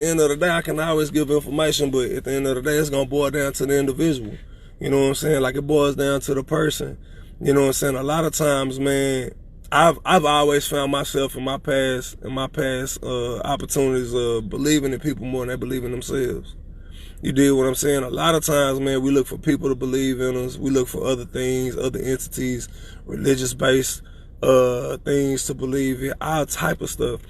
end of the day, I can always give information, but at the end of the day, it's going to boil down to the individual. You know what I'm saying? Like, it boils down to the person. You know what I'm saying? A lot of times, man, I've always found myself in my past opportunities of believing in people more than they believe in themselves. You dig what I'm saying? A lot of times, man, we look for people to believe in us. We look for other things, other entities, religious-based things to believe in, all type of stuff,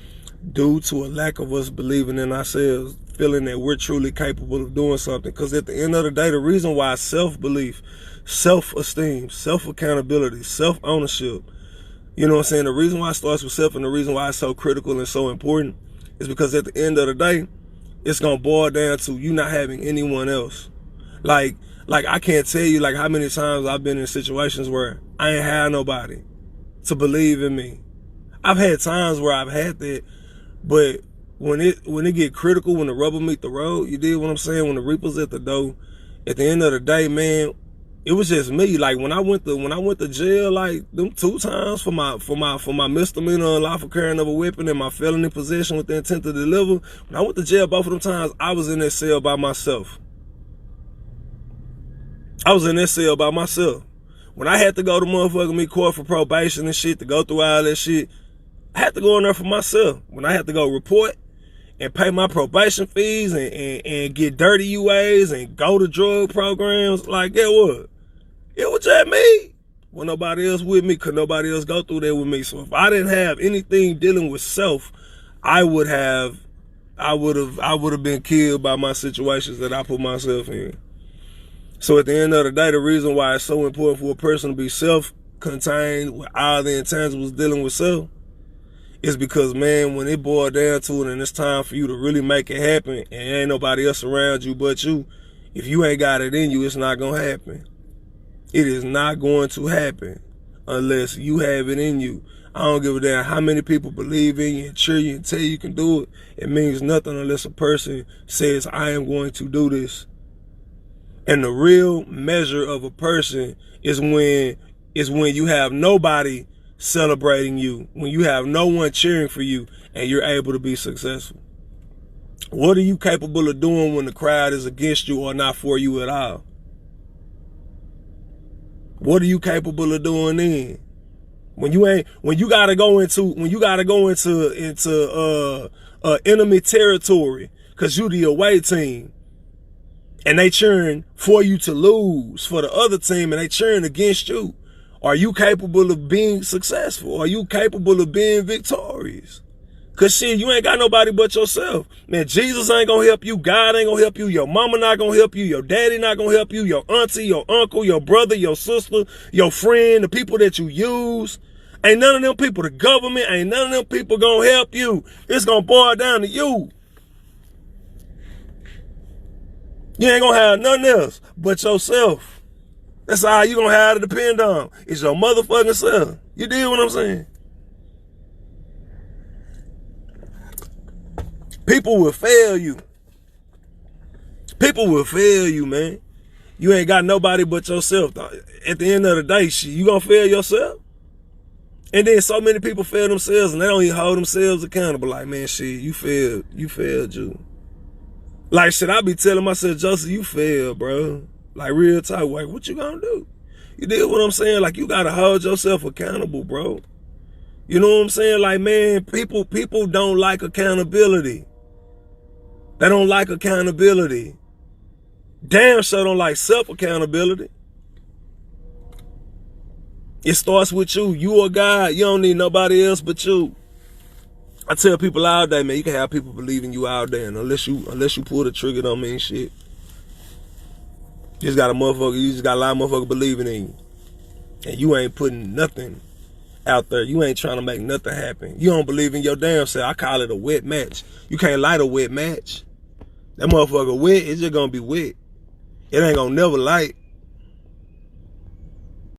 due to a lack of us believing in ourselves, feeling that we're truly capable of doing something. Because at the end of the day, the reason why self-belief, self-esteem, self-accountability, self-ownership, you know what I'm saying, the reason why it starts with self and the reason why it's so critical and so important is because at the end of the day, it's going to boil down to you not having anyone else. Like I can't tell you like how many times I've been in situations where I ain't had nobody to believe in me. I've had times where I've had that, but when it get critical, when the rubber meet the road, you did what I'm saying, when the reaper's at the door, at the end of the day, man, it was just me. Like when I went to jail, like them 2 times for my misdemeanor unlawful carrying of a weapon and my felony possession with the intent to deliver. When I went to jail both of them times, I was in that cell by myself. I was in that cell by myself. When I had to go to motherfucking me court for probation and shit, to go through all that shit, I had to go in there for myself. When I had to go report and pay my probation fees and get dirty UAs and go to drug programs, like, get what? It was just me. When nobody else with me, could nobody else go through that with me. So if I didn't have anything dealing with self, I would have been killed by my situations that I put myself in. So at the end of the day, the reason why it's so important for a person to be self-contained with all the intangibles dealing with self is because, man, when it boils down to it and it's time for you to really make it happen and ain't nobody else around you but you, if you ain't got it in you, it's not going to happen. It is not going to happen unless you have it in you. I don't give a damn how many people believe in you and cheer you and tell you can do it. It means nothing unless a person says, I am going to do this. And the real measure of a person is when you have nobody celebrating you, when you have no one cheering for you and you're able to be successful. What are you capable of doing when the crowd is against you or not for you at all? What are you capable of doing then? When you gotta go into enemy territory because you the away team and they cheering for you to lose for the other team and they cheering against you. Are you capable of being successful? Are you capable of being victorious? Cause shit, you ain't got nobody but yourself. Man, Jesus ain't gonna help you. God ain't gonna help you. Your mama not gonna help you. Your daddy not gonna help you. Your auntie, your uncle, your brother, your sister, your friend, the people that you use. Ain't none of them people, the government, ain't none of them people gonna help you. It's gonna boil down to you. You ain't gonna have nothing else but yourself. That's all you gonna have to depend on. It's your motherfucking self. You dig what I'm saying? People will fail you. People will fail you, man. You ain't got nobody but yourself. At the end of the day, shit, you gonna fail yourself? And then so many people fail themselves and they don't even hold themselves accountable. Like, man, shit, you failed you. Like, shit, I be telling myself, Joseph, you failed, bro. Like, real talk, like, what you gonna do? You dig what I'm saying? Like, you gotta hold yourself accountable, bro. You know what I'm saying? Like, man, people don't like accountability. They don't like accountability. Damn sure don't like self-accountability. It starts with you. You a God. You don't need nobody else but you. I tell people all day, man, you can have people believing you all day, and unless you pull the trigger, don't mean shit. You just got a lot of motherfuckers believing in you. And you ain't putting nothing out there. You ain't trying to make nothing happen. You don't believe in your damn self. I call it a wet match. You can't light a wet match. That motherfucker wet, it's just gonna be wet. It ain't gonna never light.